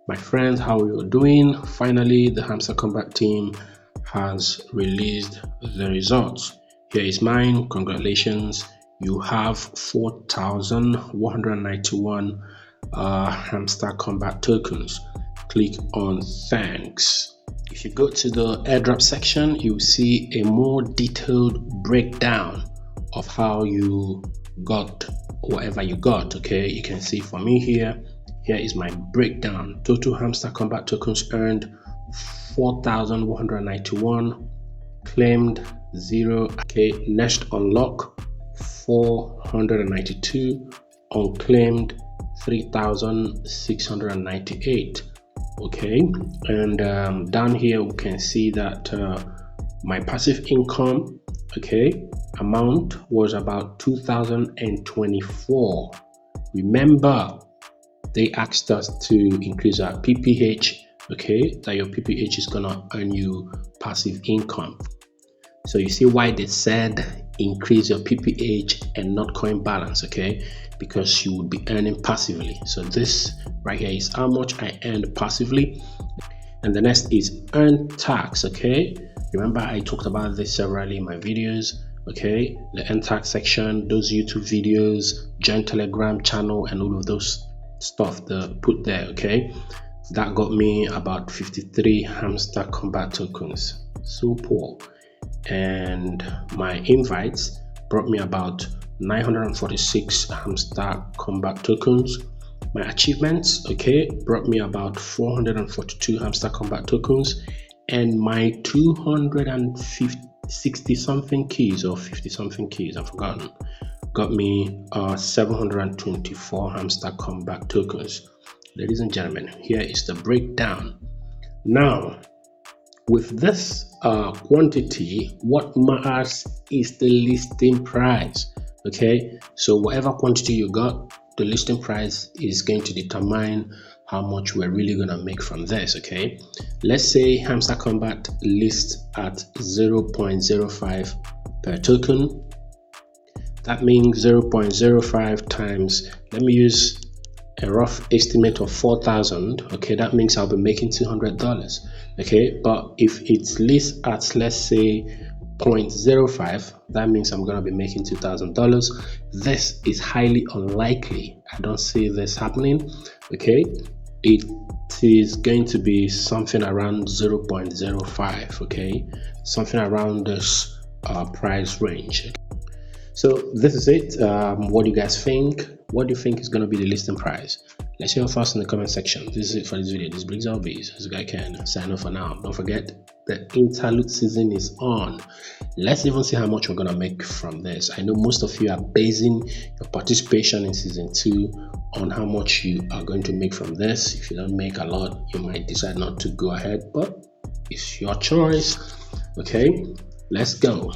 My friends, how are you doing? Finally, the Hamster Kombat team has released the results. Here is mine. Congratulations. You have 4,191 Hamster Kombat tokens. Click on thanks. If you go to the airdrop section, you will see a more detailed breakdown of how you got whatever you got. Okay, you can see for me here is my breakdown. Total Hamster Kombat tokens earned 4,191, claimed 0. Okay, next unlock 492, unclaimed 3,698. okay, and down here we can see that my passive income, okay, amount was about 2,024. Remember, they asked us to increase our PPH, okay, that your PPH is gonna earn you passive income. So you see why they said increase your PPH and not coin balance, okay, because you would be earning passively. So this right here is how much I earned passively. And the next is earn tax, okay. Remember, I talked about this severally in my videos, okay. The earn tax section, those YouTube videos, join Telegram channel, and all of those stuff they put there, okay. That got me about 53 Hamster Kombat tokens. So poor. And my invites brought me about 946 Hamster Kombat tokens. My achievements, okay, brought me about 442 Hamster Kombat tokens, and my 260 something keys or 50 something keys, I've forgotten, got me 724 Hamster Kombat tokens. Ladies and gentlemen, here is the breakdown. Now, with this quantity, what matters is the listing price, okay. So whatever quantity you got, the listing price is going to determine how much we're really gonna make from this, okay. Let's say Hamster Kombat lists at 0.05 per token. That means 0.05 times, let me use a rough estimate of 4,000, okay. That means I'll be making $200, okay. But if it's lists at, let's say, 0.05, that means I'm gonna be making $2,000. This is highly unlikely. I don't see this happening, okay. It is going to be something around 0.05, okay, something around this price range. So this is it. What do you guys think? What do you think is going to be the listing price? Let's hear your thoughts in the comment section. This is it for this video. This brings our bees. As a guy can sign off for now. Don't forget, the interlude season is on. Let's even see how much we're going to make from this. I know most of you are basing your participation in season 2 on how much you are going to make from this. If you don't make a lot, you might decide not to go ahead, but it's your choice. Okay, let's go.